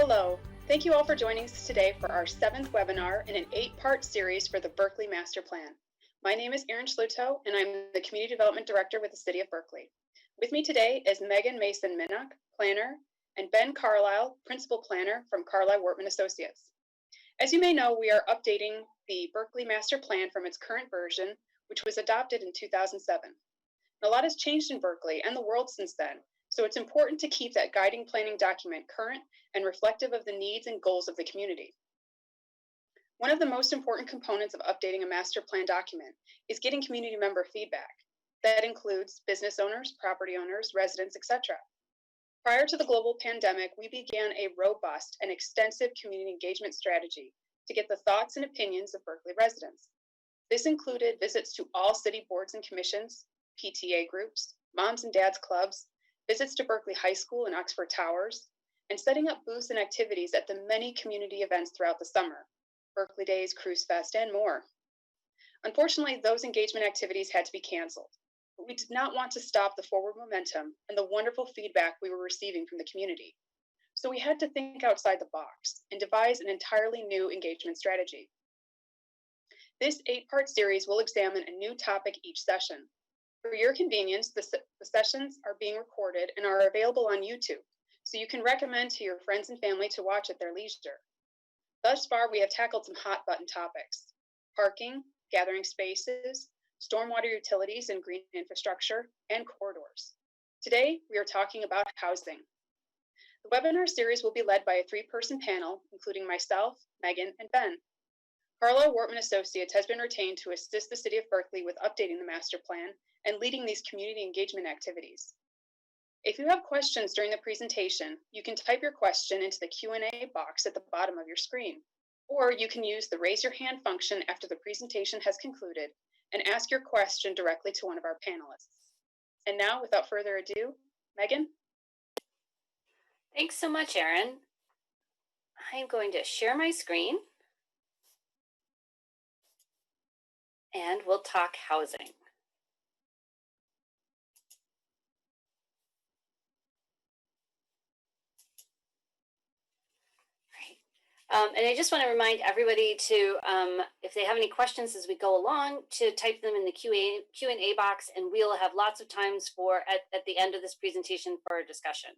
Hello, thank you all for joining us today for our 7th webinar in an 8-part series for the Berkeley Master Plan. My name is Erin Schluto, and I'm the Community Development Director with the City of Berkeley. With me today is Megan Mason-Minnock, Planner, and Ben Carlisle, Principal Planner from Carlisle Wortman Associates. As you may know, we are updating the Berkeley Master Plan from its current version, which was adopted in 2007. A lot has changed in Berkeley and the world since then, so it's important to keep that guiding planning document current and reflective of the needs and goals of the community. One of the most important components of updating a master plan document is getting community member feedback. That includes business owners, property owners, residents, etc. Prior to the global pandemic, we began a robust and extensive community engagement strategy to get the thoughts and opinions of Berkeley residents. This included visits to all city boards and commissions, PTA groups, moms and dads clubs, visits to Berkeley High School and Oxford Towers, and setting up booths and activities at the many community events throughout the summer, Berkeley Days, Cruise Fest, and more. Unfortunately, those engagement activities had to be canceled, but we did not want to stop the forward momentum and the wonderful feedback we were receiving from the community. So we had to think outside the box and devise an entirely new engagement strategy. This 8-part series will examine a new topic each session. For your convenience, the sessions are being recorded and are available on YouTube, so you can recommend to your friends and family to watch at their leisure. Thus far, we have tackled some hot-button topics: parking, gathering spaces, stormwater utilities and green infrastructure, and corridors. Today, we are talking about housing. The webinar series will be led by a 3-person panel, including myself, Megan, and Ben. Carlisle Wortman Associates has been retained to assist the City of Berkeley with updating the master plan and leading these community engagement activities. If you have questions during the presentation, you can type your question into the Q&A box at the bottom of your screen, or you can use the raise your hand function after the presentation has concluded and ask your question directly to one of our panelists. And now, without further ado, Megan? Thanks so much, Erin. I'm going to share my screen, and we'll talk housing. And I just want to remind everybody to, if they have any questions as we go along, to type them in the Q&A box, and we'll have lots of times for at the end of this presentation for a discussion.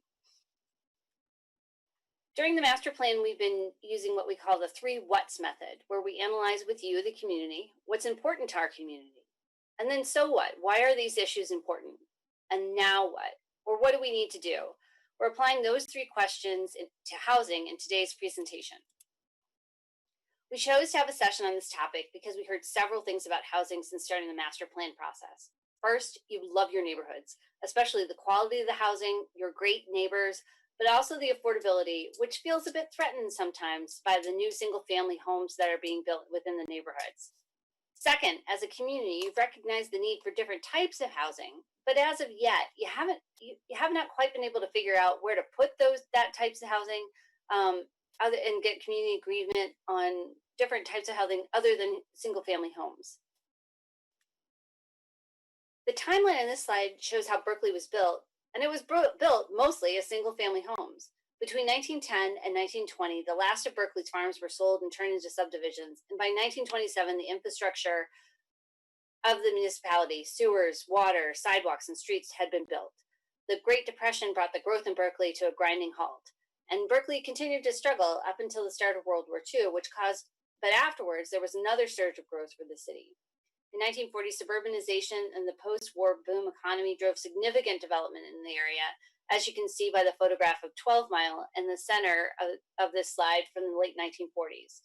During the master plan, we've been using what we call the 3 whats method, where we analyze with you, the community, what's important to our community. And then, so what? Why are these issues important? And now what? Or what do we need to do? We're applying those 3 questions to housing in today's presentation. We chose to have a session on this topic because we heard several things about housing since starting the master plan process. First, you love your neighborhoods, especially the quality of the housing, your great neighbors, but also the affordability, which feels a bit threatened sometimes by the new single-family homes that are being built within the neighborhoods. Second, as a community, you've recognized the need for different types of housing, but as of yet, you have not quite been able to figure out where to put that types of housing and get community agreement on different types of housing other than single-family homes. The timeline on this slide shows how Berkeley was built, and it was built mostly as single-family homes. Between 1910 and 1920, the last of Berkeley's farms were sold and turned into subdivisions, and by 1927, the infrastructure of the municipality, sewers, water, sidewalks, and streets had been built. The Great Depression brought the growth in Berkeley to a grinding halt, and Berkeley continued to struggle up until the start of World War II, but afterwards, there was another surge of growth for the city. In 1940, suburbanization and the post-war boom economy drove significant development in the area, as you can see by the photograph of 12 Mile in the center of this slide from the late 1940s.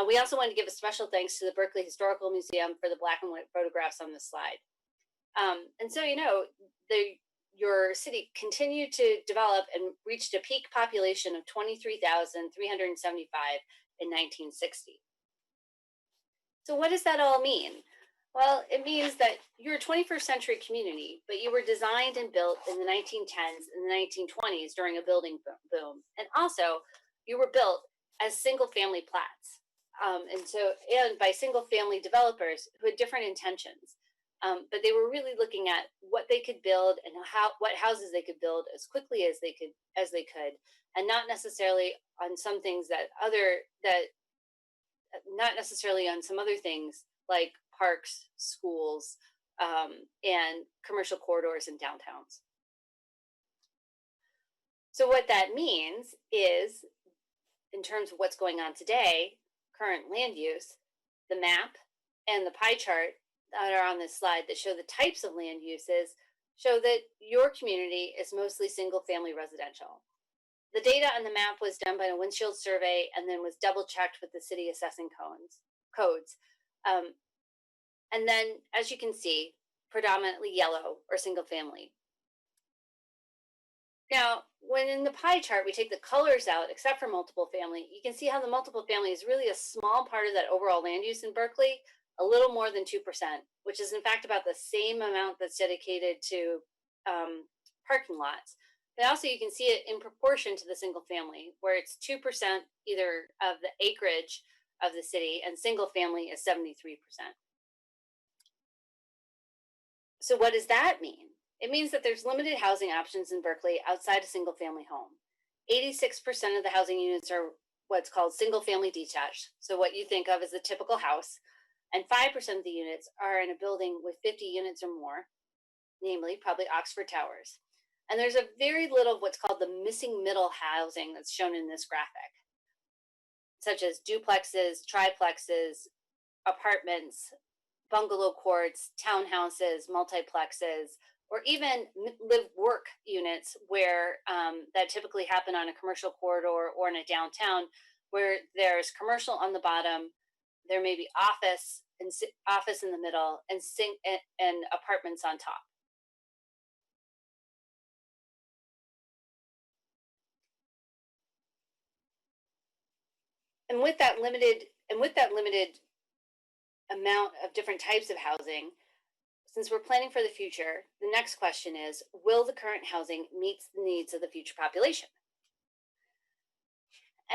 We also want to give a special thanks to the Berkeley Historical Museum for the black and white photographs on this slide. And so, your city continued to develop and reached a peak population of 23,375 in 1960. So what does that all mean? Well, it means that you're a 21st century community, but you were designed and built in the 1910s and the 1920s during a building boom. And also, you were built as single-family plats. And by single-family developers who had different intentions. But they were really looking at what they could build and what houses they could build as quickly as they could, and not necessarily on some things not necessarily on some other things like parks, schools, and commercial corridors and downtowns. So what that means is, in terms of what's going on today, current land use, the map and the pie chart that are on this slide that show the types of land uses show that your community is mostly single family residential. The data on the map was done by a windshield survey and then was double checked with the city assessing codes. And then, as you can see, predominantly yellow or single family. Now, when in the pie chart we take the colors out, except for multiple family, you can see how the multiple family is really a small part of that overall land use in Berkeley, a little more than 2%, which is in fact about the same amount that's dedicated to parking lots. But also you can see it in proportion to the single family, where it's 2% either of the acreage of the city, and single family is 73%. So what does that mean? It means that there's limited housing options in Berkeley outside a single family home. 86% of the housing units are what's called single family detached, so what you think of as a typical house, and 5% of the units are in a building with 50 units or more, namely probably Oxford Towers. And there's a very little of what's called the missing middle housing that's shown in this graphic, such as duplexes, triplexes, apartments, bungalow courts, townhouses, multiplexes, or even live-work units where that typically happen on a commercial corridor or in a downtown, where there's commercial on the bottom, there may be office in the middle, and apartments on top. And with that limited amount of different types of housing, since we're planning for the future, the next question is, will the current housing meet the needs of the future population?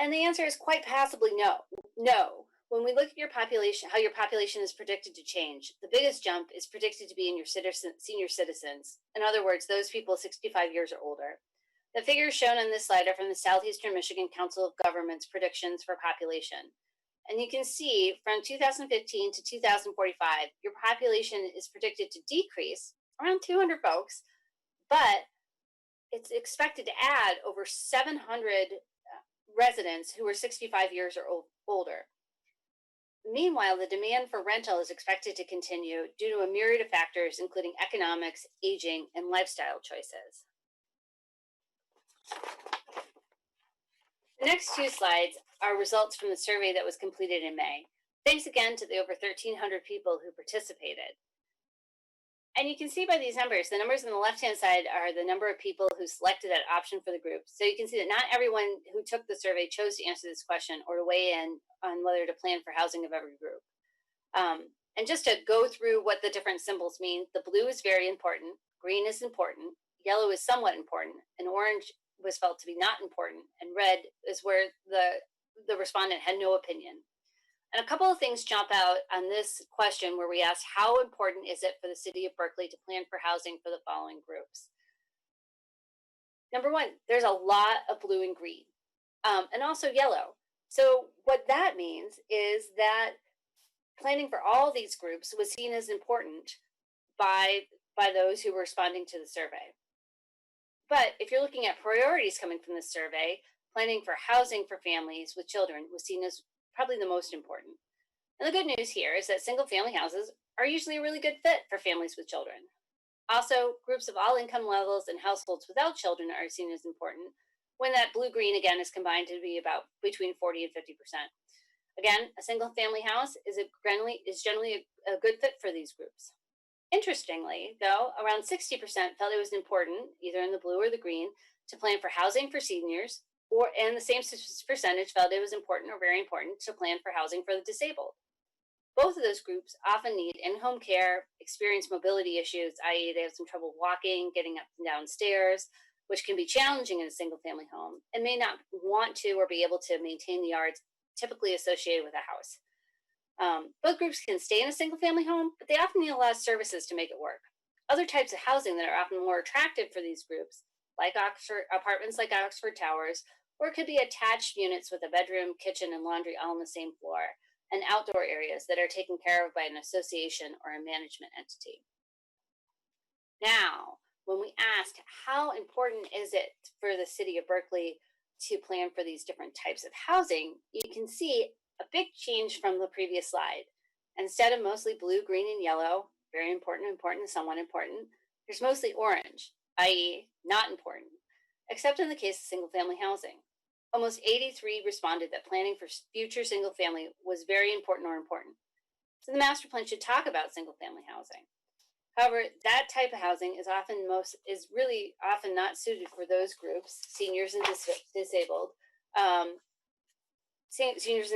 And the answer is quite possibly no. No. When we look at your population, how your population is predicted to change, the biggest jump is predicted to be in your senior citizens. In other words, those people 65 years or older. The figures shown on this slide are from the Southeastern Michigan Council of Governments predictions for population. And you can see from 2015 to 2045, your population is predicted to decrease around 200 folks, but it's expected to add over 700 residents who are 65 years or older. Meanwhile, the demand for rental is expected to continue due to a myriad of factors, including economics, aging, and lifestyle choices. The next two slides are results from the survey that was completed in May. Thanks again to the over 1,300 people who participated. And you can see by these numbers, the numbers on the left-hand side are the number of people who selected that option for the group. So you can see that not everyone who took the survey chose to answer this question or to weigh in on whether to plan for housing of every group. And just to go through what the different symbols mean, the blue is very important, green is important, yellow is somewhat important, and orange was felt to be not important, and red is where the respondent had no opinion. And a couple of things jump out on this question where we asked, how important is it for the city of Berkeley to plan for housing for the following groups? Number one, there's a lot of blue and green, and also yellow. So what that means is that planning for all these groups was seen as important by those who were responding to the survey. But if you're looking at priorities coming from this survey, planning for housing for families with children was seen as probably the most important. And the good news here is that single family houses are usually a really good fit for families with children. Also, groups of all income levels and households without children are seen as important when that blue-green again is combined to be about between 40 and 50%. Again, a single family house is generally a good fit for these groups. Interestingly, though, around 60% felt it was important, either in the blue or the green, to plan for housing for seniors, and the same percentage felt it was important or very important to plan for housing for the disabled. Both of those groups often need in-home care, experience mobility issues, i.e. they have some trouble walking, getting up and down stairs, which can be challenging in a single-family home, and may not want to or be able to maintain the yards typically associated with a house. Both groups can stay in a single-family home, but they often need a lot of services to make it work. Other types of housing that are often more attractive for these groups, like apartments like Oxford Towers, or it could be attached units with a bedroom, kitchen, and laundry all on the same floor, and outdoor areas that are taken care of by an association or a management entity. Now, when we ask how important is it for the city of Berkeley to plan for these different types of housing, you can see a big change from the previous slide. Instead of mostly blue, green, and yellow, very important, important, somewhat important, there's mostly orange, i.e. not important, except in the case of single-family housing. Almost 83 responded that planning for future single-family was very important or important. So the master plan should talk about single-family housing. However, that type of housing is really often not suited for those groups, seniors and disabled, seniors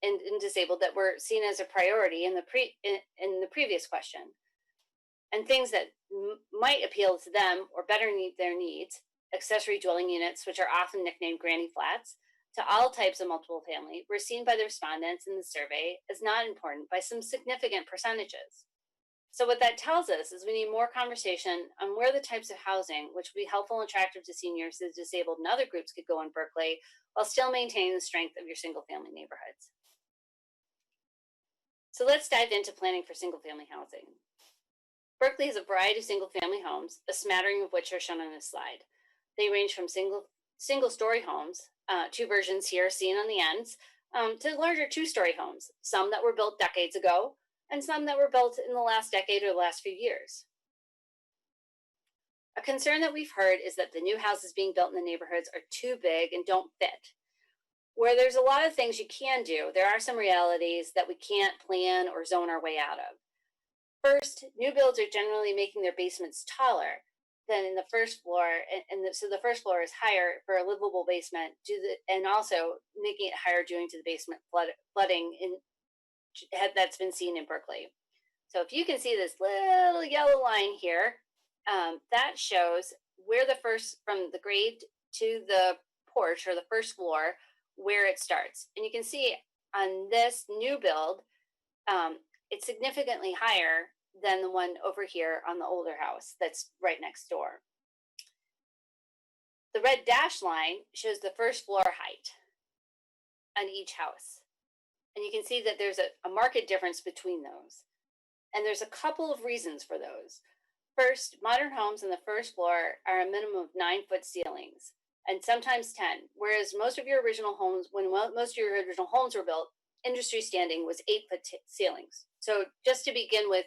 and disabled that were seen as a priority in the previous question, and things that might appeal to them or better meet their needs. Accessory dwelling units, which are often nicknamed granny flats, to all types of multiple family, were seen by the respondents in the survey as not important by some significant percentages. So what that tells us is we need more conversation on where the types of housing, which would be helpful and attractive to seniors, the disabled, and other groups could go in Berkeley, while still maintaining the strength of your single-family neighborhoods. So let's dive into planning for single-family housing. Berkeley has a variety of single-family homes, a smattering of which are shown on this slide. They range from single-story homes, two versions here seen on the ends, to larger two-story homes, some that were built decades ago, and some that were built in the last decade or the last few years. A concern that we've heard is that the new houses being built in the neighborhoods are too big and don't fit. Where there's a lot of things you can do, there are some realities that we can't plan or zone our way out of. First, new builds are generally making their basements taller than in the first floor, so the first floor is higher for a livable basement, and also making it higher due to the basement flooding that's been seen in Berkeley. So if you can see this little yellow line here, that shows where from the grade to the porch or the first floor, where it starts. And you can see on this new build, it's significantly higher than the one over here on the older house that's right next door. The red dashed line shows the first floor height on each house. And you can see that there's a marked difference between those. And there's a couple of reasons for those. First, modern homes on the first floor are a minimum of 9-foot ceilings, and sometimes 10, whereas most of your original homes, when most of your original homes were built, industry standing was 8-foot ceilings. So just to begin with,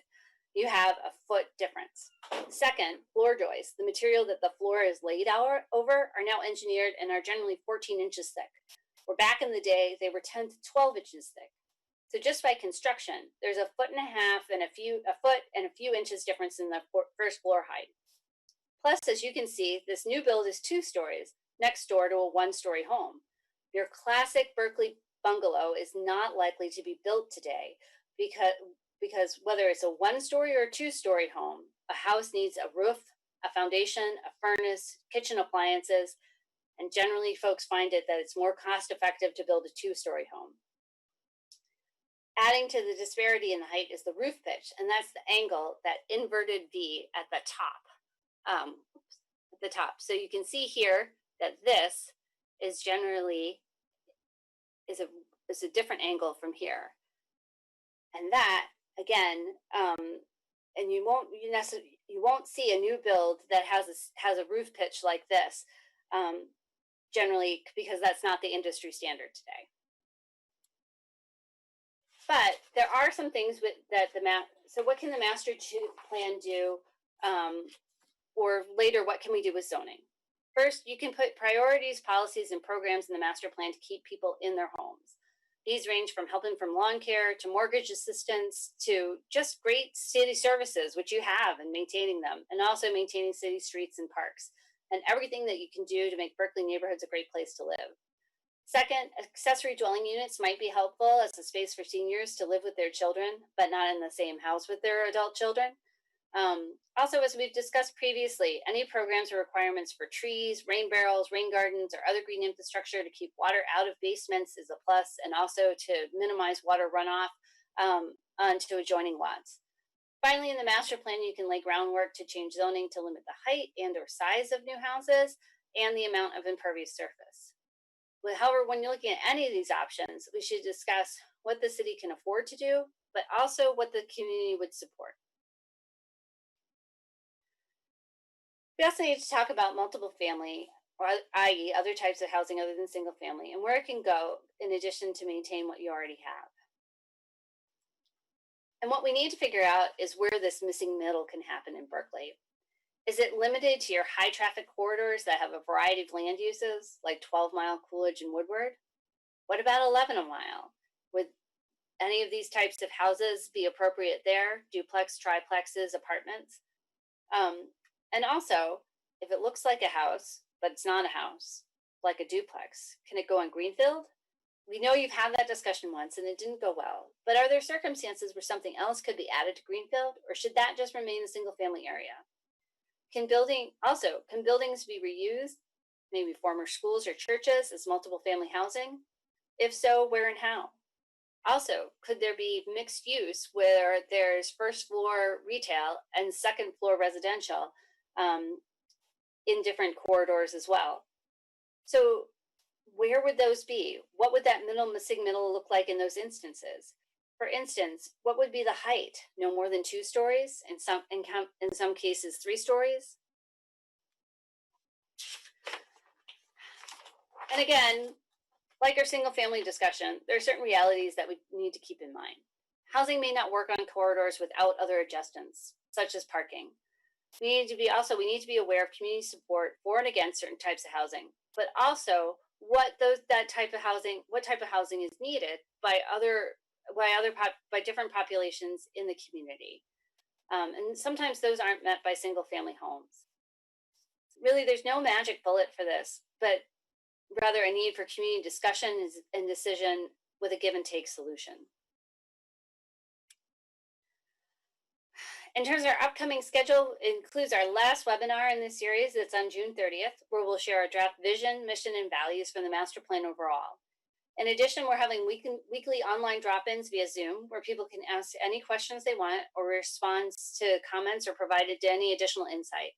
you have a foot difference. Second, floor joists, the material that the floor is laid over, are now engineered and are generally 14 inches thick, where back in the day, they were 10 to 12 inches thick. So just by construction, there's a foot and a half and a foot and a few inches difference in the first floor height. Plus, as you can see, this new build is 2 stories next door to a 1-story home. Your classic Berkeley bungalow is not likely to be built today because whether it's a 1-story or a 2-story home, a house needs a roof, a foundation, a furnace, kitchen appliances, and generally folks find that it's more cost effective to build a 2-story home. Adding to the disparity in the height is the roof pitch, and that's the angle, that inverted V at the top. So you can see here that this is generally is a different angle from here, and that again, and you won't see a new build that has a roof pitch like this, generally because that's not the industry standard today. But there are some things so what can the master plan do, or later, what can we do with zoning? First, you can put priorities, policies, and programs in the master plan to keep people in their homes. These range from helping from lawn care to mortgage assistance to just great city services, which you have, and maintaining them, and also maintaining city streets and parks, and everything that you can do to make Berkeley neighborhoods a great place to live. Second, accessory dwelling units might be helpful as a space for seniors to live with their children, but not in the same house with their adult children. Also, as we've discussed previously, any programs or requirements for trees, rain barrels, rain gardens, or other green infrastructure to keep water out of basements is a plus, and also to minimize water runoff onto adjoining lots. Finally, in the master plan, you can lay groundwork to change zoning to limit the height and or size of new houses and the amount of impervious surface. However, when you're looking at any of these options, we should discuss what the city can afford to do, but also what the community would support. We also need to talk about multiple family, or i.e. other types of housing other than single family, and where it can go in addition to maintain what you already have. And what we need to figure out is where this missing middle can happen in Berkeley. Is it limited to your high traffic corridors that have a variety of land uses, like 12-mile Coolidge and Woodward? What about 11-mile? Would any of these types of houses be appropriate there? Duplex, triplexes, apartments? And also, if it looks like a house, but it's not a house, like a duplex, can it go in Greenfield? We know you've had that discussion once and it didn't go well, but are there circumstances where something else could be added to Greenfield, or should that just remain a single family area? Can buildings be reused, maybe former schools or churches, as multiple family housing? If so, where and how? Also, could there be mixed use where there's first floor retail and second floor residential in different corridors as well? So where would those be? What would that missing middle look like in those instances? For instance, what would be the height? No more than 2 stories, in some cases 3 stories. And again, like our single family discussion, there are certain realities that we need to keep in mind. Housing may not work on corridors without other adjustments, such as parking. We need to be aware of community support for and against certain types of housing, but also what type of housing is needed by different populations in the community. And sometimes those aren't met by single family homes. Really, there's no magic bullet for this, but rather a need for community discussion and decision with a give and take solution. In terms of our upcoming schedule, it includes our last webinar in this series that's on June 30th, where we'll share our draft vision, mission, and values for the master plan overall. In addition, we're having weekly online drop-ins via Zoom, where people can ask any questions they want or respond to comments or provide any additional insight.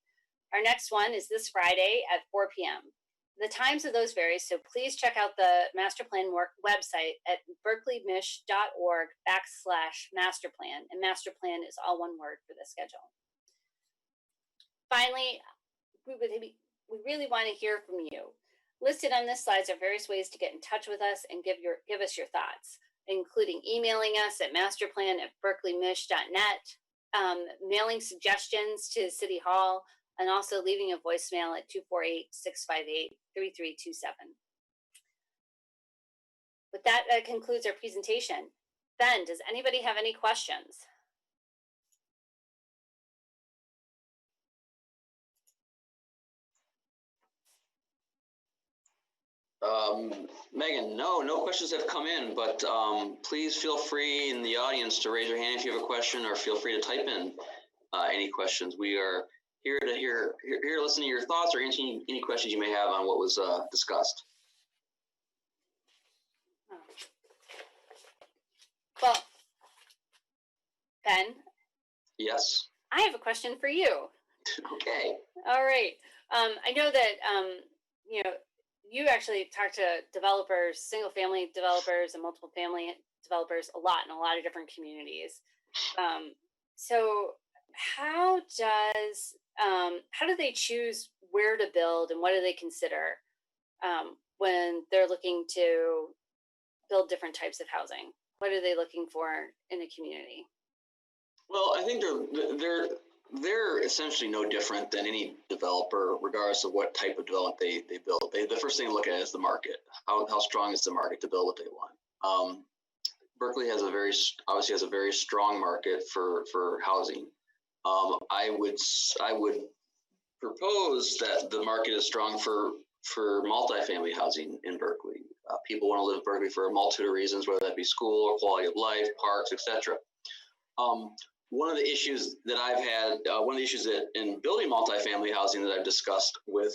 Our next one is this Friday at 4 p.m. The times of those vary, so please check out the master plan website at berkeleymish.org/masterplan, and master plan is all one word for the schedule. Finally, we really want to hear from you. Listed on this slide are various ways to get in touch with us and give us your thoughts, including emailing us at masterplan@berkeleymish.net, mailing suggestions to City Hall, and also leaving a voicemail at 248-658-3327. With that, concludes our presentation. Ben, does anybody have any questions? Megan, no questions have come in, but please feel free in the audience to raise your hand if you have a question, or feel free to type in any questions. We are here to listen to your thoughts or answer any questions you may have on what was discussed. Well, Ben? Yes? I have a question for you. Okay. All right. I know that, you actually talk to developers, single family developers and multiple family developers a lot in a lot of different communities. So how do they choose where to build, and what do they consider when they're looking to build different types of housing? What are they looking for in a community? Well, I think they're essentially no different than any developer, regardless of what type of development they build. The first thing to look at is the market. How strong is the market to build what they want? Berkeley has obviously has a very strong market for housing. I would propose that the market is strong for multifamily housing in Berkeley. People want to live in Berkeley for a multitude of reasons, whether that be school or quality of life, parks, etc. One of the issues that I've had, in building multifamily housing that I've discussed with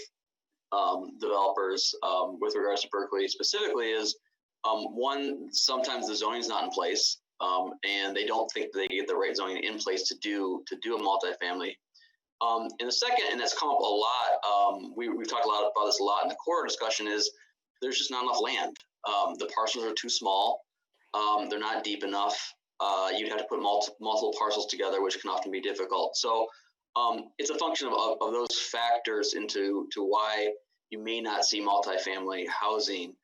developers with regards to Berkeley specifically is, one, sometimes the zoning is not in place. and they don't think they get the right zoning in place to do a multifamily. And the second, and that's come up a lot, we've talked a lot about this a lot in the core discussion, is there's just not enough land. The parcels are too small. They're not deep enough. You'd have to put multiple parcels together, which can often be difficult. So it's a function of those factors into why you may not see multifamily housing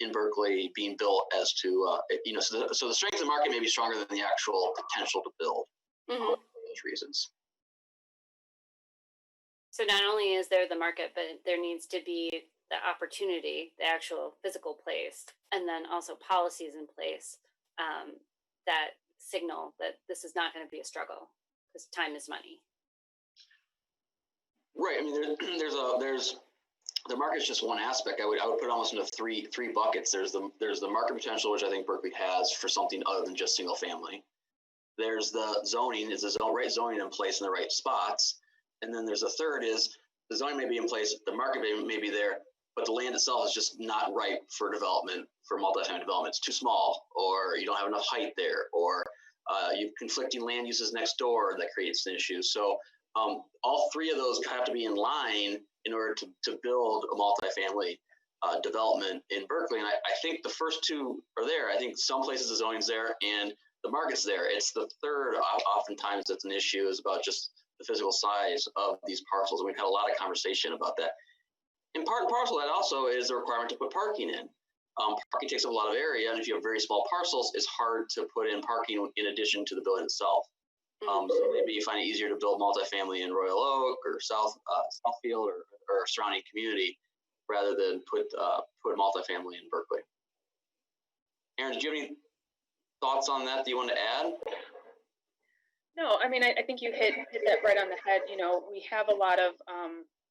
in Berkeley being built as to, so the strength of the market may be stronger than the actual potential to build for those reasons. So not only is there the market, but there needs to be the opportunity, the actual physical place, and then also policies in place that signal that this is not going to be a struggle, because time is money. Right. I mean, there's the market's just one aspect. I would put it almost into three buckets. There's the market potential, which I think Berkeley has for something other than just single family. There's the zoning, is the right zoning in place in the right spots. And then there's a third, is the zoning may be in place, the market may be there, but the land itself is just not right for development, for multifamily development. It's too small, or you don't have enough height there, or you have conflicting land uses next door that creates an issue. So all three of those have to be in line in order to build a multifamily development in Berkeley. And I think the first two are there. I think some places the zoning's there and the market's there. It's the third oftentimes that's an issue, is about just the physical size of these parcels. And we've had a lot of conversation about that. In part and parcel, that also is the requirement to put parking in. Parking takes up a lot of area, and if you have very small parcels, it's hard to put in parking in addition to the building itself. So maybe you find it easier to build multifamily in Royal Oak or Southfield or surrounding community rather than put multifamily in Berkeley. Aaron, did you have any thoughts on that you want to add? No, I mean, I think you hit that right on the head. You know, we have a lot of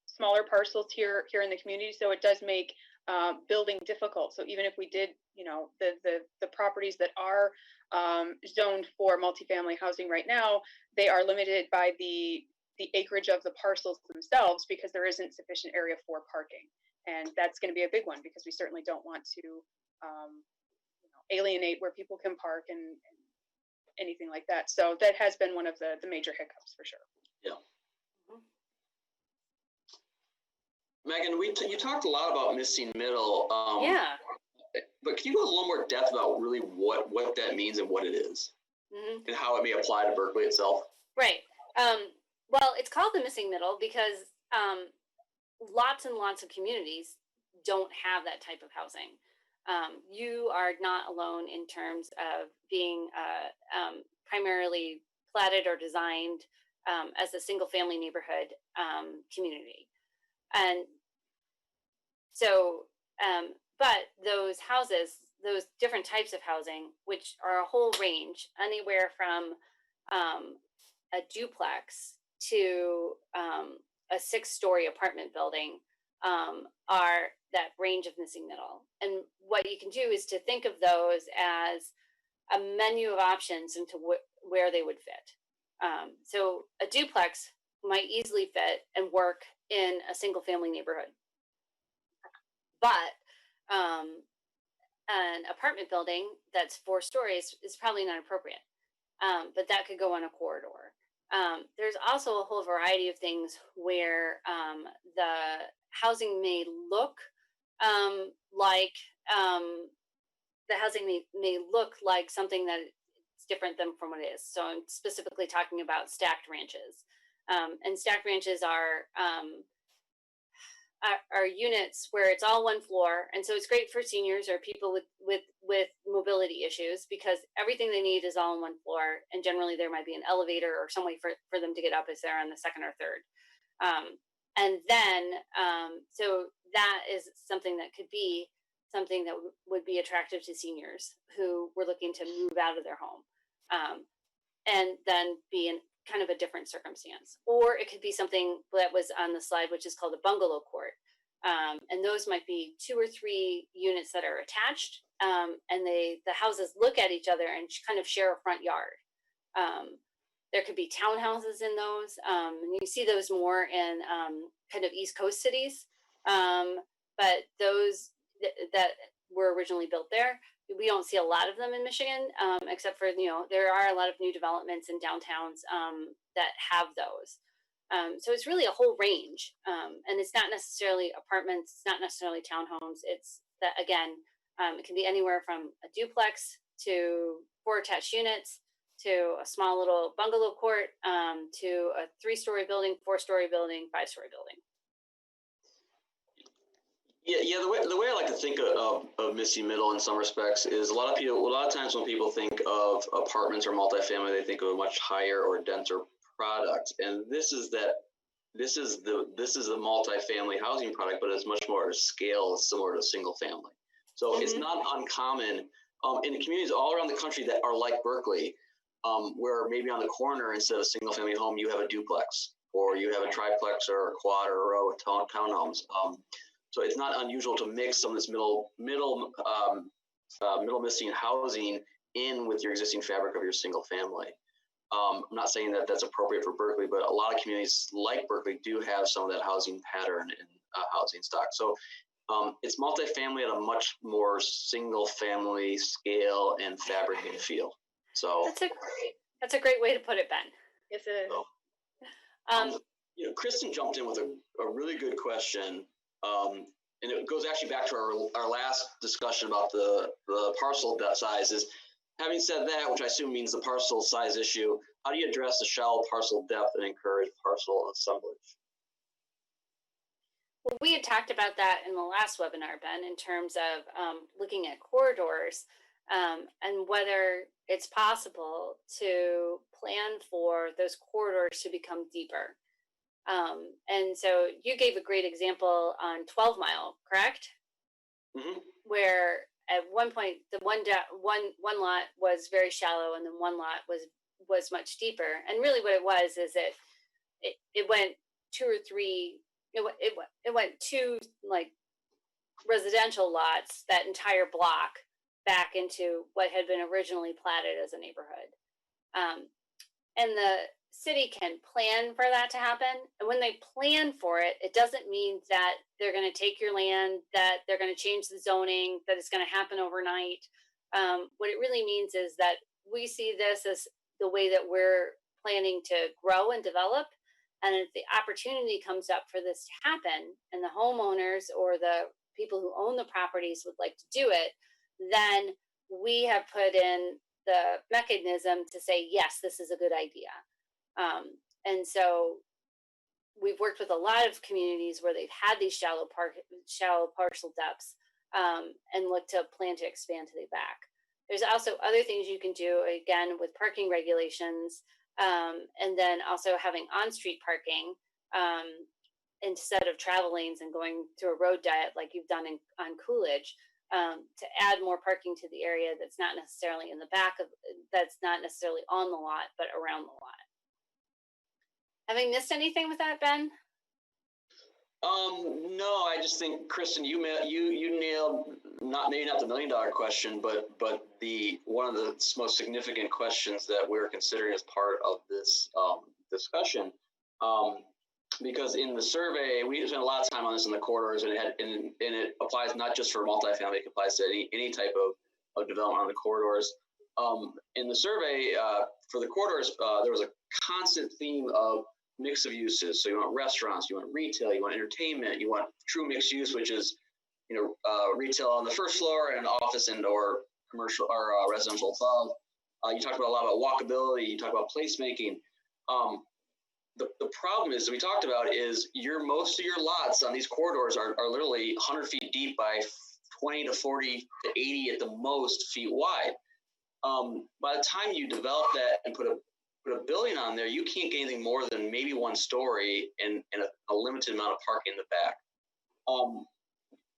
smaller parcels here in the community, so it does make building difficult. So even if we did, the properties that are zoned for multifamily housing right now, they are limited by the acreage of the parcels themselves, because there isn't sufficient area for parking. And that's going to be a big one, because we certainly don't want to alienate where people can park and anything like that. So that has been one of the major hiccups for sure. Yeah. Megan, you talked a lot about missing middle. Yeah. But can you go a little more depth about really what that means and what it is, and how it may apply to Berkeley itself? Right. Well, it's called the missing middle because lots and lots of communities don't have that type of housing. You are not alone in terms of being primarily platted or designed as a single family neighborhood community. And so, but those houses, those different types of housing, which are a whole range, anywhere from a duplex to a 6-story apartment building, are that range of missing middle. And what you can do is to think of those as a menu of options into where they would fit. So a duplex might easily fit and work in a single family neighborhood. But an apartment building that's 4 stories is probably not appropriate. But that could go on a corridor. There's also a whole variety of things where the housing may look like something that is different than from what it is. So I'm specifically talking about stacked ranches. And stacked ranches are units where it's all one floor, and so it's great for seniors or people with mobility issues, because everything they need is all on one floor, and generally there might be an elevator or some way for them to get up if they're on the second or third. And then so that is something that could be something that would be attractive to seniors who were looking to move out of their home, and then be in kind of a different circumstance. Or it could be something that was on the slide, which is called a bungalow court. And those might be 2 or 3 units that are attached, and the houses look at each other and kind of share a front yard. There could be townhouses in those, and you see those more in kind of East Coast cities. But those that were originally built there, we don't see a lot of them in Michigan, except for, there are a lot of new developments in downtowns that have those. So it's really a whole range. And it's not necessarily apartments, it's not necessarily townhomes. It's that, again, it can be anywhere from a duplex to 4 attached units to a small little bungalow court, to a 3-story building, 4-story building, 5-story building. Yeah. The way I like to think of Missy Middle in some respects is a lot of times when people think of apartments or multifamily, they think of a much higher or denser product, and this is the multifamily housing product, but it's much more scale, similar to single family. So It's not uncommon in the communities all around the country that are like Berkeley, where maybe on the corner, instead of a single family home, you have a duplex, or you have a triplex or a quad or a row of townhomes. So it's not unusual to mix some of this middle missing housing in with your existing fabric of your single family. I'm not saying that that's appropriate for Berkeley, but a lot of communities like Berkeley do have some of that housing pattern in housing stock. So it's multifamily at a much more single family scale and fabric and feel. So that's a great way to put it, Ben. Yes, it is. So, Kristen jumped in with a really good question. And it goes actually back to our last discussion about the parcel size. Is having said that, which I assume means the parcel size issue, how do you address the shallow parcel depth and encourage parcel assemblage? Well, we had talked about that in the last webinar, Ben, in terms of looking at corridors and whether it's possible to plan for those corridors to become deeper. And so you gave a great example on 12 Mile, correct? Mm-hmm. Where at one point the one lot was very shallow, and then one lot was much deeper. And really, what it was is it went 2 or 3. It went 2 like residential lots, that entire block, back into what had been originally platted as a neighborhood. And the city can plan for that to happen. And when they plan for it, it doesn't mean that they're going to take your land, that they're going to change the zoning, that it's going to happen overnight. What it really means is that we see this as the way that we're planning to grow and develop. And if the opportunity comes up for this to happen, and the homeowners or the people who own the properties would like to do it, then we have put in the mechanism to say, yes, this is a good idea. And so we've worked with a lot of communities where they've had these shallow parcel depths, and look to plan to expand to the back. There's also other things you can do, again, with parking regulations, and then also having on-street parking, instead of travel lanes and going through a road diet like you've done on Coolidge, to add more parking to the area that's not necessarily in the back that's not necessarily on the lot, but around the lot. Have I missed anything with that, Ben? No, I just think, Kristen, you nailed maybe not the $1 million question, but the one of the most significant questions that we're considering as part of this discussion. Because in the survey, we spent a lot of time on this in the corridors, and it applies not just for multifamily, it applies to any type of development on the corridors. In the survey for the corridors, there was a constant theme of mix of uses. So you want restaurants, you want retail, you want entertainment, you want true mixed use, which is retail on the first floor and office and/or commercial or residential above. You talked about a lot about walkability. You talked about placemaking. The problem is, we talked about, is most of your lots on these corridors are literally 100 feet deep by 20 to 40 to 80 at the most feet wide. By the time you develop that and put a building on there, you can't get anything more than maybe 1 story and a limited amount of parking in the back.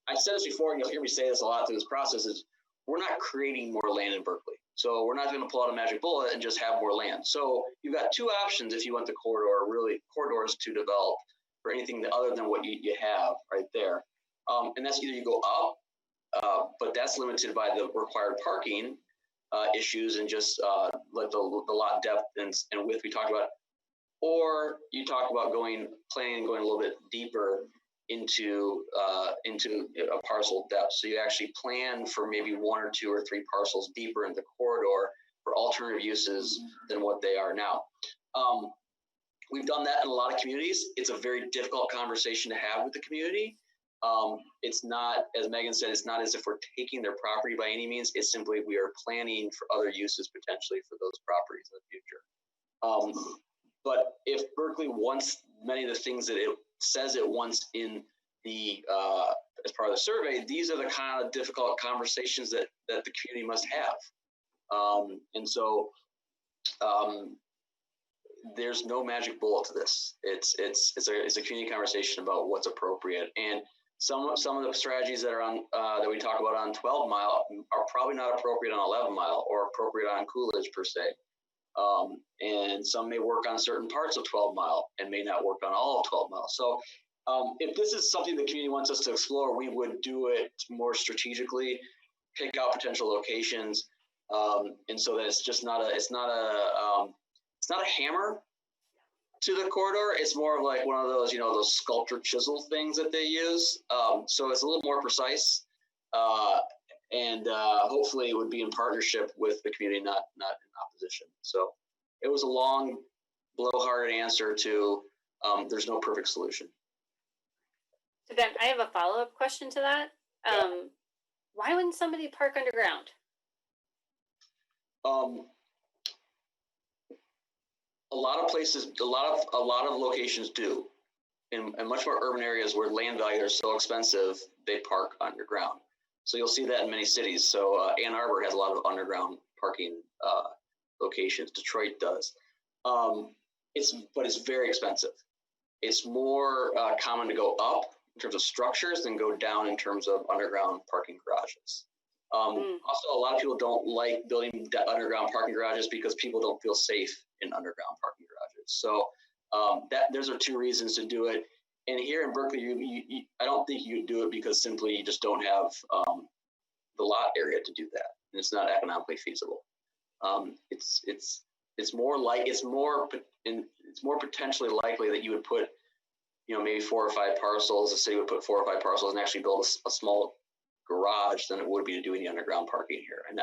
I've said this before, and you'll hear me say this a lot through this process, is we're not creating more land in Berkeley. So we're not going to pull out a magic bullet and just have more land. So you've got 2 options if you want the corridors to develop for anything other than what you have right there. And that's either you go up, but that's limited by the required parking issues and just like the lot depth and width we talked about, or you talk about planning going a little bit deeper into a parcel depth. So you actually plan for maybe 1 or 2 or 3 parcels deeper in the corridor for alternative uses than what they are now. We've done that in a lot of communities. It's a very difficult conversation to have with the community. It's not, as Megan said, it's not as if we're taking their property by any means. It's simply we are planning for other uses potentially for those properties in the future. But if Berkeley wants many of the things that it says it wants in the as part of the survey, these are the kind of difficult conversations that the community must have. And so there's no magic bullet to this. It's a community conversation about what's appropriate. And some of the strategies that are on that we talk about on 12 Mile are probably not appropriate on 11 Mile or appropriate on Coolidge per se. And some may work on certain parts of 12 Mile and may not work on all of 12 Mile. So if this is something the community wants us to explore, we would do it more strategically, pick out potential locations, and so that it's just not a hammer to the corridor. It's more of like one of those, those sculpture chisel things that they use. So it's a little more precise, and hopefully it would be in partnership with the community, not in opposition. So it was a long, blowhard answer to there's no perfect solution. So Ben, I have a follow-up question to that. Why wouldn't somebody park underground? A lot of places, a lot of locations do. In much more urban areas where land values are so expensive, they park underground. So you'll see that in many cities. So Ann Arbor has a lot of underground parking locations. Detroit does. But it's very expensive. It's more common to go up in terms of structures than go down in terms of underground parking garages. Also, a lot of people don't like building underground parking garages because people don't feel safe in underground parking garages. So those are 2 reasons to do it. And here in Berkeley, I don't think you do it because simply you just don't have the lot area to do that, and it's not economically feasible. It's more potentially likely that you would put, maybe 4 or 5 parcels. The city would put 4 or 5 parcels and actually build a small garage than it would be to do any underground parking here. And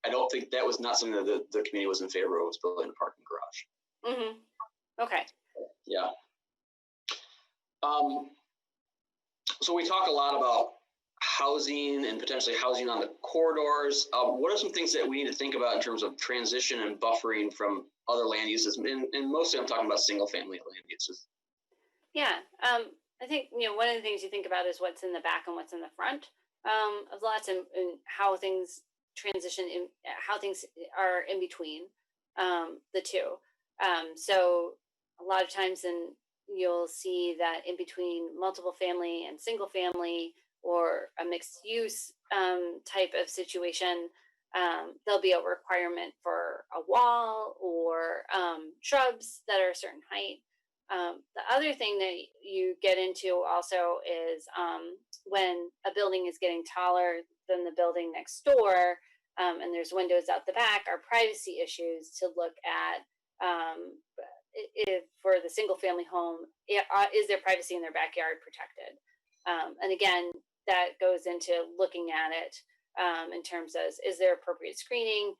I don't think that was not something that the community was in favor of, was building a parking garage. Mm-hmm. Okay. Yeah. So we talk a lot about housing and potentially housing on the corridors. What are some things that we need to think about in terms of transition and buffering from other land uses? And mostly I'm talking about single family land uses. Yeah. I think, one of the things you think about is what's in the back and what's in the front of lots, and how things transition, how things are in between the two. So a lot of times you'll see that in between multiple family and single family, or a mixed use type of situation, there'll be a requirement for a wall or shrubs that are a certain height. The other thing that you get into also is when a building is getting taller than the building next door, and there's windows out the back, are privacy issues to look at. If for the single family home, is their privacy in their backyard protected? And again, that goes into looking at it in terms of, is there appropriate screening?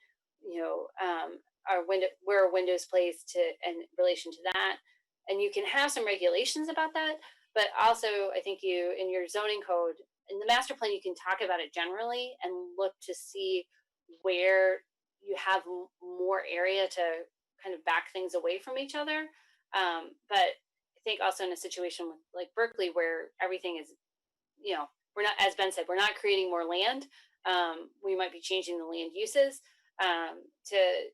Where are windows placed in relation to that? And you can have some regulations about that, but also I think in your zoning code, in the master plan, you can talk about it generally and look to see where you have more area to kind of back things away from each other. But I think also in a situation like Berkeley, where everything is, we're not, as Ben said, we're not creating more land. We might be changing the land uses to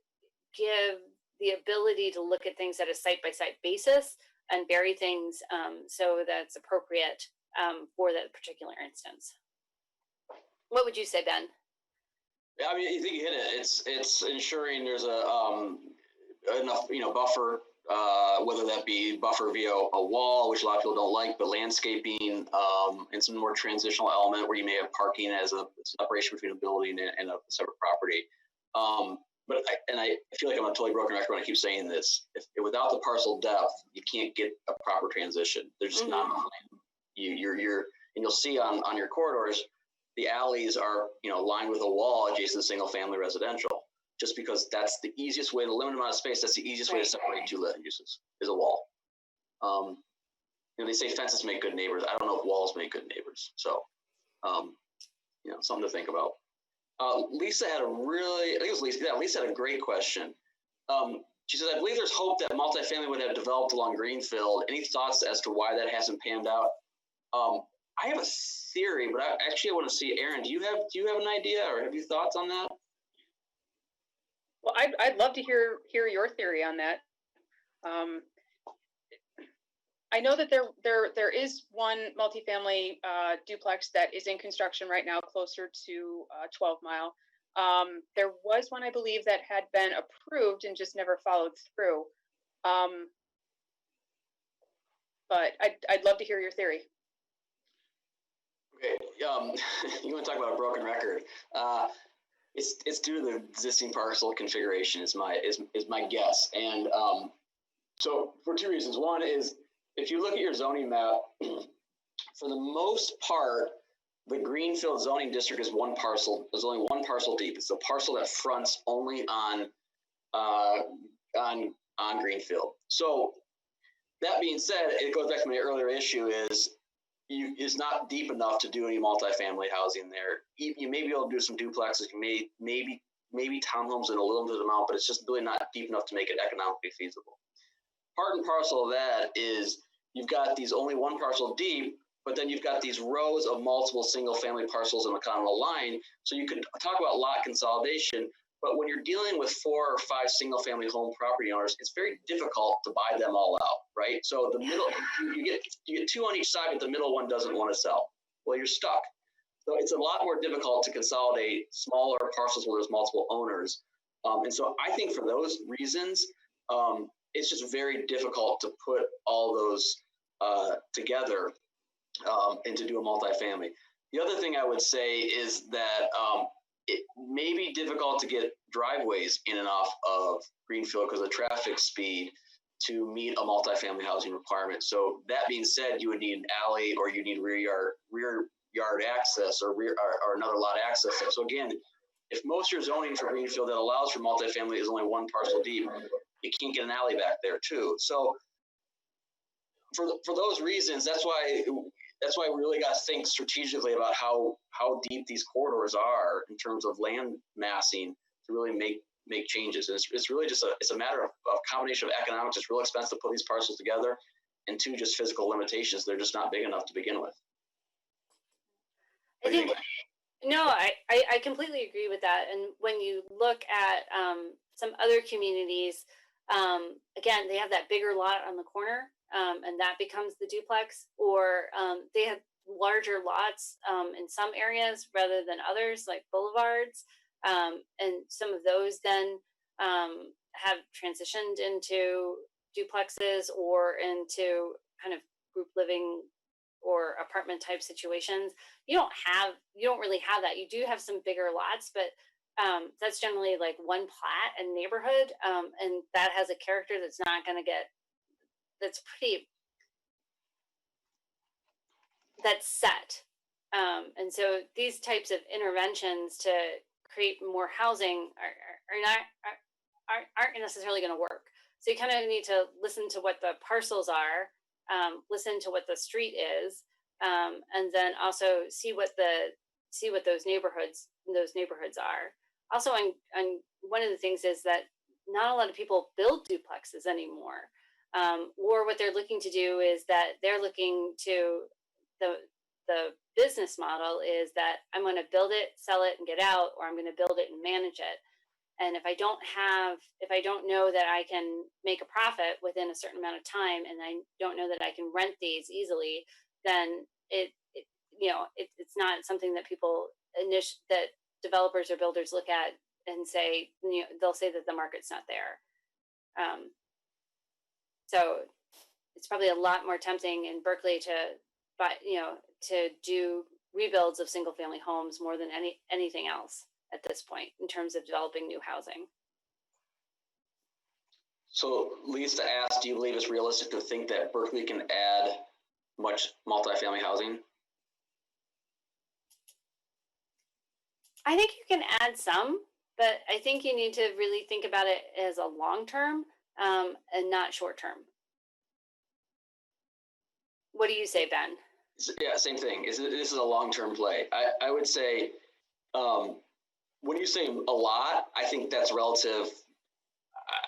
give the ability to look at things at a site-by-site basis and bury things so that's appropriate for that particular instance. What would you say, Ben? I mean, I think you hit it. It's ensuring there's enough, buffer, whether that be buffer via a wall, which a lot of people don't like, but landscaping, and some more transitional element where you may have parking as a separation between a building and a separate property. But I feel like I'm a totally broken record when I keep saying this. If without the parcel depth, you can't get a proper transition. There's just not enough land. and you'll see on your corridors, the alleys are, lined with a wall adjacent to single family residential, just because that's the easiest way to limit amount of space. That's the easiest way to separate two living uses is a wall. They say fences make good neighbors. I don't know if walls make good neighbors. So, something to think about. Lisa had Lisa had a great question. She says, I believe there's hope that multifamily would have developed along Greenfield. Any thoughts as to why that hasn't panned out? I have a theory, but I want to see, Aaron, do you have an idea, or have you thoughts on that? Well, I'd love to hear your theory on that. I know that there is one multifamily duplex that is in construction right now, closer to 12 Mile. There was one, I believe, that had been approved and just never followed through. But I'd love to hear your theory. Okay, you want to talk about a broken record? It's due to the existing parcel configuration is my guess, and so for two reasons. One is, if you look at your zoning map, for the most part, the Greenfield zoning district is one parcel. There's only one parcel deep. It's the parcel that fronts only on Greenfield. So that being said, it goes back to my earlier issue is not deep enough to do any multifamily housing there. You may be able to do some duplexes. You maybe townhomes in a limited amount, but it's just really not deep enough to make it economically feasible. Part and parcel of that is you've got these only one parcel deep, but then you've got these rows of multiple single family parcels in the common line. So you could talk about lot consolidation, but when you're dealing with 4 or 5 single family home property owners, it's very difficult to buy them all out, right? So the middle, you get 2 on each side, but the middle one doesn't want to sell. Well, you're stuck. So it's a lot more difficult to consolidate smaller parcels where there's multiple owners. And so I think for those reasons, it's just very difficult to put all those together and to do a multifamily. The other thing I would say is that it may be difficult to get driveways in and off of Greenfield because of traffic speed to meet a multifamily housing requirement. So that being said, you would need an alley, or you need rear yard access, or another lot access. So again, if most of your zoning for Greenfield that allows for multifamily is only one parcel deep, you can't get an alley back there too. So for those reasons, that's why we really got to think strategically about how deep these corridors are in terms of land massing to really make changes. And it's really just a matter of combination of economics. It's real expensive to put these parcels together, and 2, just physical limitations. They're just not big enough to begin with. I completely agree with that. And when you look at some other communities, again, they have that bigger lot on the corner, and that becomes the duplex, or they have larger lots in some areas rather than others, like boulevards, and some of those then have transitioned into duplexes or into kind of group living or apartment type situations. You don't really have that. You do have some bigger lots, but that's generally like one plat and neighborhood, and that has a character that's not going to get, that's set. And so these types of interventions to create more housing aren't necessarily going to work. So you kind of need to listen to what the parcels are, listen to what the street is, and then also see what those neighborhoods are. Also, on one of the things is that not a lot of people build duplexes anymore, or what they're looking to do is that they're looking to the business model is that I'm going to build it, sell it, and get out, or I'm going to build it and manage it. And if I don't know that I can make a profit within a certain amount of time, and I don't know that I can rent these easily, then it's not something that that developers or builders look at and say, they'll say that the market's not there. So it's probably a lot more tempting in Berkeley to do rebuilds of single family homes more than anything else at this point in terms of developing new housing. So Lisa asked, do you believe it's realistic to think that Berkeley can add much multifamily housing? I think you can add some, but I think you need to really think about it as a long-term and not short-term. What do you say, Ben? Yeah, same thing. This is a long-term play. I would say, when you say a lot, I think that's relative.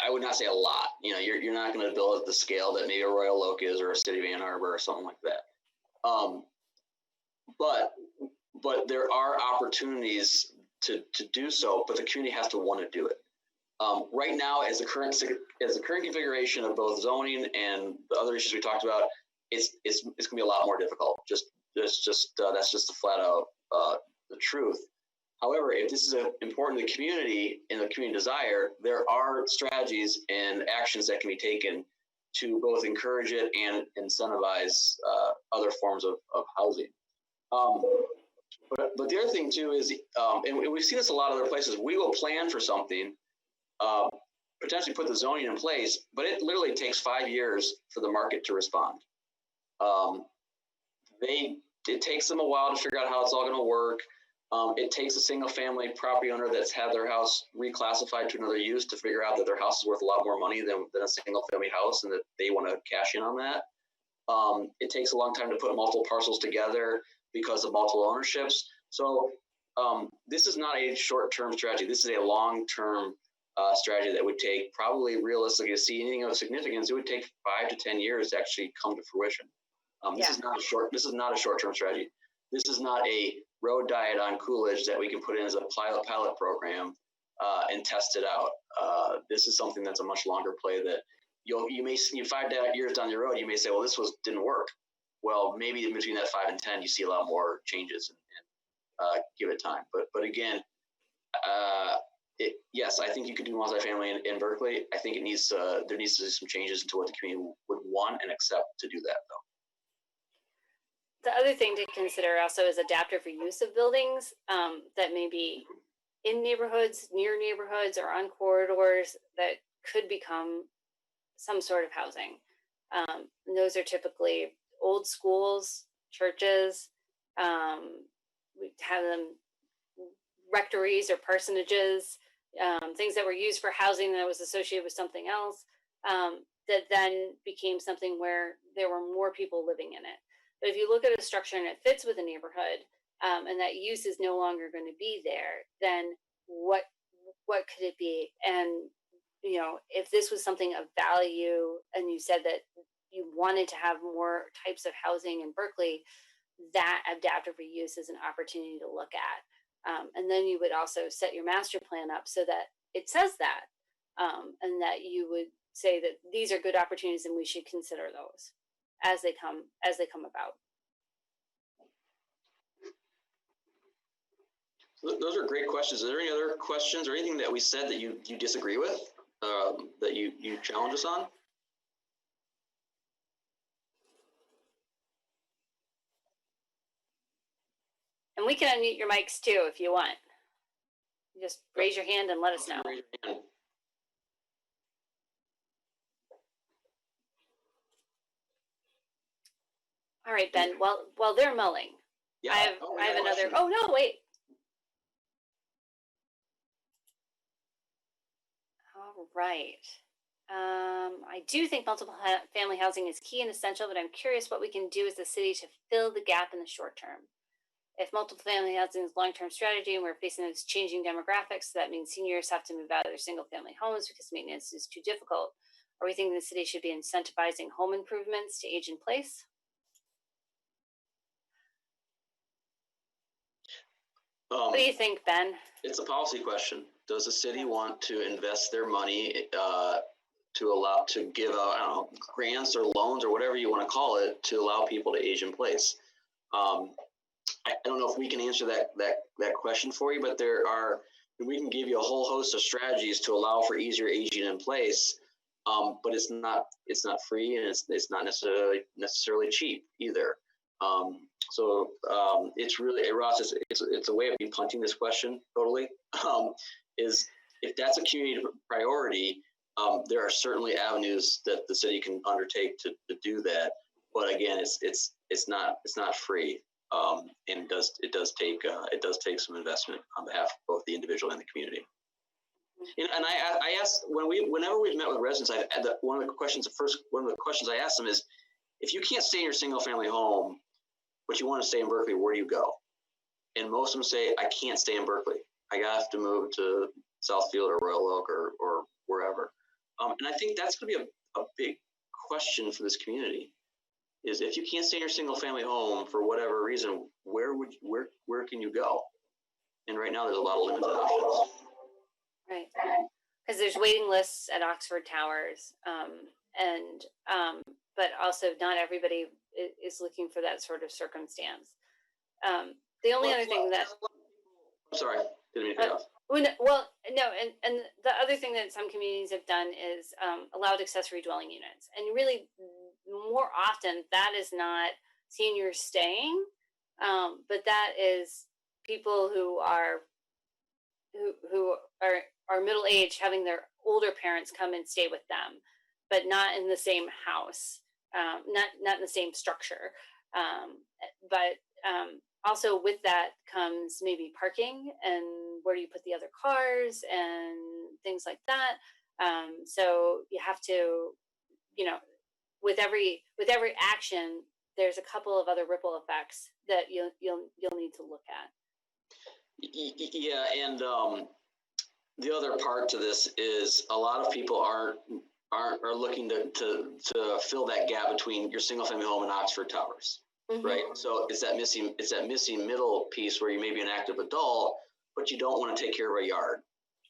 I would not say a lot. You know, you're not going to build at the scale that maybe a Royal Oak is, or a City of Ann Arbor, or something like that. But there are opportunities to do so, but the community has to want to do it. Right now, as the current configuration of both zoning and the other issues we talked about, it's going to be a lot more difficult. That's just the flat out the truth. However, if this is important to the community and the community desire, there are strategies and actions that can be taken to both encourage it and incentivize other forms of housing. But the other thing too is, and we've seen this a lot of other places, we will plan for something, potentially put the zoning in place, but it literally takes 5 years for the market to respond. It takes them a while to figure out how it's all going to work. It takes a single family property owner that's had their house reclassified to another use to figure out that their house is worth a lot more money than a single family house, and that they want to cash in on that. It takes a long time to put multiple parcels together because of multiple ownerships. So this is not a short-term strategy. This is a long-term strategy that would take, probably realistically, to see anything of significance, it would take 5 to 10 years to actually come to fruition. This is not a short-term strategy. This is not a road diet on Coolidge that we can put in as a pilot program and test it out. This is something that's a much longer play that you may see 5 years down the road. You may say, well, this didn't work. Well, maybe in between that 5 and 10, you see a lot more changes and give it time. But again, yes, I think you could do multifamily in Berkeley. I think there needs to be some changes into what the community would want and accept to do that, though. The other thing to consider also is adaptive reuse of buildings that may be in neighborhoods, near neighborhoods, or on corridors that could become some sort of housing. And those are typically old schools, churches, we have them rectories or parsonages, things that were used for housing that was associated with something else, that then became something where there were more people living in it. But if you look at a structure and it fits with a neighborhood, and that use is no longer going to be there, then what could it be? And you know, if this was something of value, and you said that you wanted to have more types of housing in Berkeley, that adaptive reuse is an opportunity to look at. And then you would also set your master plan up so that it says that, and that you would say that these are good opportunities and we should consider those as they come about. So those are great questions. Is there any other questions or anything that we said that you disagree with, that you challenge us on? And we can unmute your mics too if you want. Just raise your hand and let us know. Raise your hand. All right, Ben. While they're mulling, Yeah. I have another. Oh no, wait. All right. I do think multiple family housing is key and essential, but I'm curious what we can do as a city to fill the gap in the short term. If multiple family housing is long-term strategy and we're facing those changing demographics, that means seniors have to move out of their single-family homes because maintenance is too difficult. Are we thinking the city should be incentivizing home improvements to age in place? What do you think, Ben? It's a policy question. Does the city want to invest their money to give out, I don't know, grants or loans or whatever you want to call it, to allow people to age in place? I don't know if we can answer that question for you, but we can give you a whole host of strategies to allow for easier aging in place. But it's not free, and it's not necessarily cheap either. So it's really, Ross, it's a way of me punting this question totally. Is if that's a community priority, there are certainly avenues that the city can undertake to do that. But again, it's not free, and it does take some investment on behalf of both the individual and the community. You know, and I asked whenever we've met with residents, one of the questions I asked them is, if you can't stay in your single family home, but you want to stay in Berkeley, where do you go? And most of them say, I can't stay in Berkeley. I have to move to Southfield or Royal Oak or wherever. And I think that's going to be a big question for this community, is if you can't stay in your single family home for whatever reason, where can you go? And right now there's a lot of limited options. Right. Because there's waiting lists at Oxford Towers, but also not everybody is looking for that sort of circumstance. The only other thing that... I'm sorry, didn't mean to cut you off. Well, no, and the other thing that some communities have done is allowed accessory dwelling units. And really, more often, that is not seniors staying, but that is people who are middle-aged, having their older parents come and stay with them, but not in the same house, not in the same structure. Also with that comes maybe parking and where do you put the other cars and things like that. So you have to, with every action, there's a couple of other ripple effects that you'll need to look at. Yeah, and the other part to this is a lot of people are looking to fill that gap between your single family home and Oxford Towers. Mm-hmm. Right. So it's that missing middle piece where you may be an active adult, but you don't want to take care of a yard,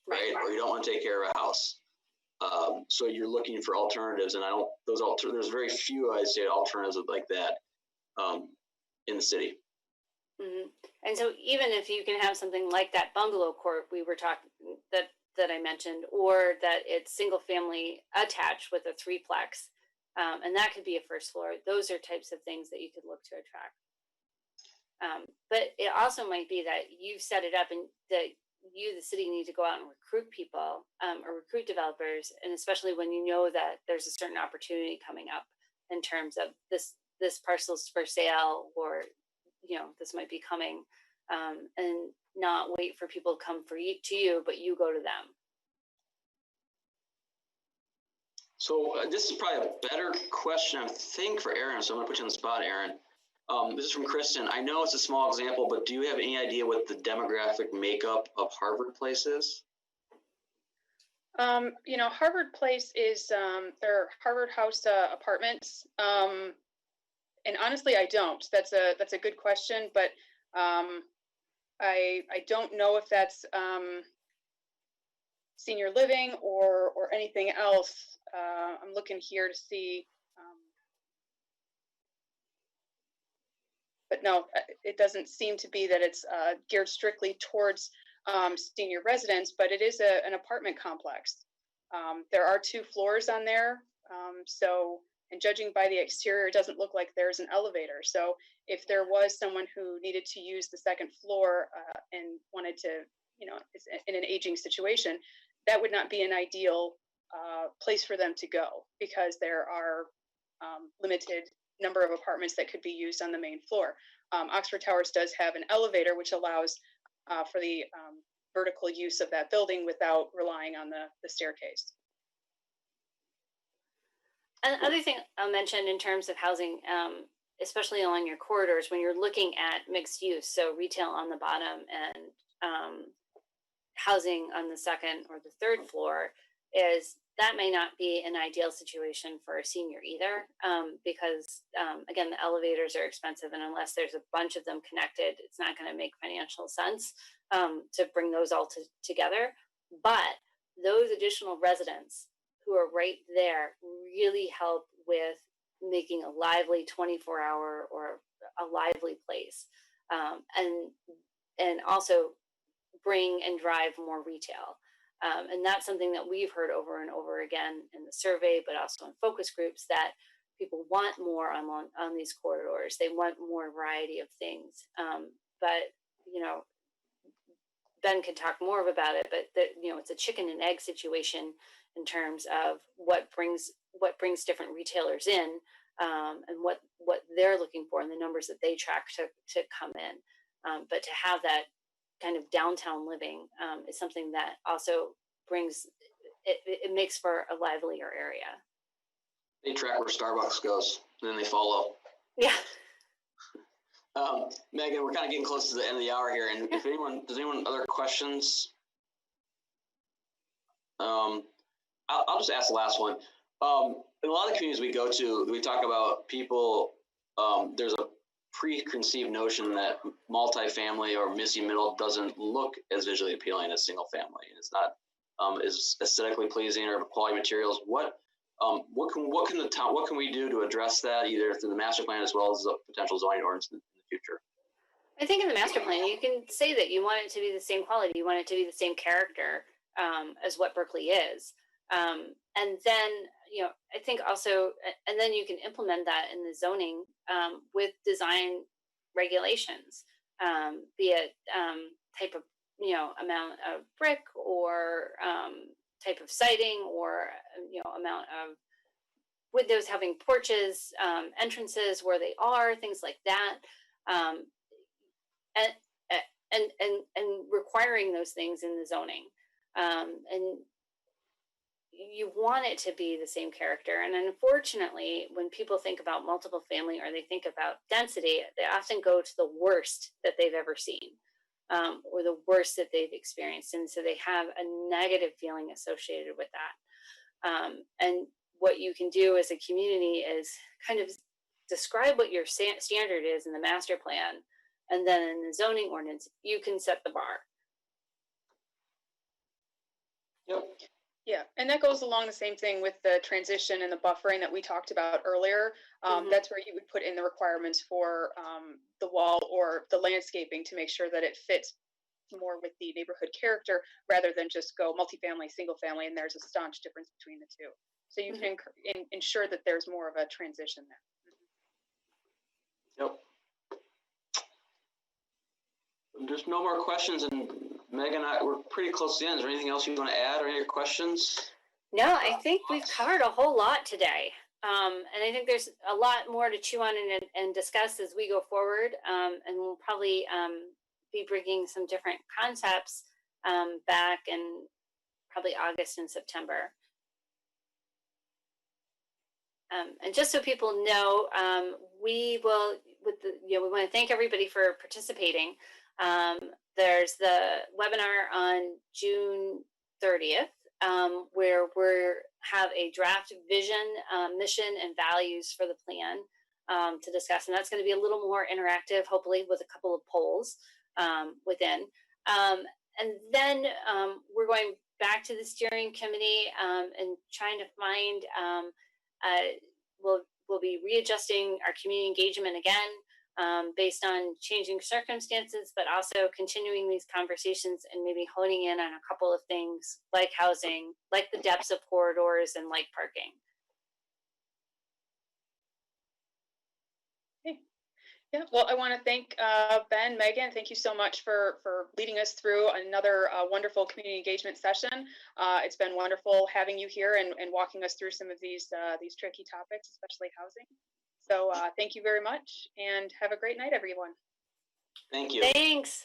right? Or you don't want to take care of a house. So you're looking for alternatives, and there's very few, I'd say, alternatives like that in the city. Mm-hmm. And so even if you can have something like that bungalow court we were talking that I mentioned, or that it's single family attached with a threeplex. And that could be a first floor. Those are types of things that you could look to attract. But it also might be that you've set it up and that you, the city, need to go out and recruit people or recruit developers. And especially when you know that there's a certain opportunity coming up in terms of this parcel's for sale, or, this might be coming, and not wait for people to come to you, but you go to them. So this is probably a better question, I think, for Aaron. So I'm going to put you on the spot, Aaron. This is from Kristen. I know it's a small example, but do you have any idea what the demographic makeup of Harvard Place is? Harvard Place is their Harvard House apartments. And honestly, I don't. That's a good question, but I don't know if that's senior living or anything else. I'm looking here to see, but no, it doesn't seem to be that it's geared strictly towards senior residents, but it is an apartment complex. There are 2 floors on there, and judging by the exterior, it doesn't look like there's an elevator. So if there was someone who needed to use the 2nd floor and wanted to, is in an aging situation, that would not be an ideal place for them to go, because there are limited number of apartments that could be used on the main floor. Oxford Towers does have an elevator, which allows for the vertical use of that building without relying on the staircase. Another thing I'll mention in terms of housing, especially along your corridors, when you're looking at mixed use, so retail on the bottom and housing on the 2nd or the 3rd floor, is that may not be an ideal situation for a senior either, because again, the elevators are expensive, and unless there's a bunch of them connected, it's not going to make financial sense to bring those all together. But those additional residents who are right there really help with making a lively 24-hour or a lively place, and also bring and drive more retail. And that's something that we've heard over and over again in the survey, but also in focus groups, that people want more on these corridors. They want more variety of things. But, Ben can talk more about it, but it's a chicken and egg situation in terms of what brings different retailers in, and what they're looking for and the numbers that they track to come in. But to have that kind of downtown living is something that also brings it makes for a livelier area. They track where Starbucks goes, and then they follow. Yeah. Megan, we're kind of getting close to the end of the hour here, and if does anyone other questions? I'll just ask the last one. In a lot of communities we go to, we talk about people. There's a preconceived notion that multifamily or missing middle doesn't look as visually appealing as single family, and it's not as aesthetically pleasing or quality materials. What can we do to address that, either through the master plan as well as the potential zoning ordinance in the future? I think in the master plan, you can say that you want it to be the same quality, you want it to be the same character as what Berkeley is. And then, I think also, and then you can implement that in the zoning with design regulations, be it type of, amount of brick or type of siding or, amount of windows having porches, entrances where they are, things like that. And requiring those things in the zoning. And you want it to be the same character. And unfortunately, when people think about multiple family or they think about density, they often go to the worst that they've ever seen or the worst that they've experienced. And so they have a negative feeling associated with that. And what you can do as a community is kind of describe what your standard is in the master plan. And then in the zoning ordinance, you can set the bar. Yep. Yeah, and that goes along the same thing with the transition and the buffering that we talked about earlier. That's where you would put in the requirements for the wall or the landscaping to make sure that it fits more with the neighborhood character rather than just go multifamily, single family, and there's a staunch difference between the two. So you can ensure that there's more of a transition there. Yep. There's no more questions, and Megan, we're pretty close to the end. Is there anything else you want to add or any questions? No, I think we've covered a whole lot today. And I think there's a lot more to chew on and discuss as we go forward. And we'll probably be bringing some different concepts back in probably August and September. And just so people know, we will, we want to thank everybody for participating. There's the webinar on June 30th, where we have a draft vision, mission, and values for the plan to discuss. And that's going to be a little more interactive, hopefully with a couple of polls within. And then we're going back to the steering committee and trying to find, we'll be readjusting our community engagement again. Based on changing circumstances, but also continuing these conversations and maybe honing in on a couple of things like housing, like the depths of corridors, and like parking. Okay. Yeah, well, I want to thank Ben, Megan. Thank you so much for leading us through another wonderful community engagement session. It's been wonderful having you here and walking us through some of these tricky topics, especially housing. So thank you very much and have a great night, everyone. Thank you. Thanks.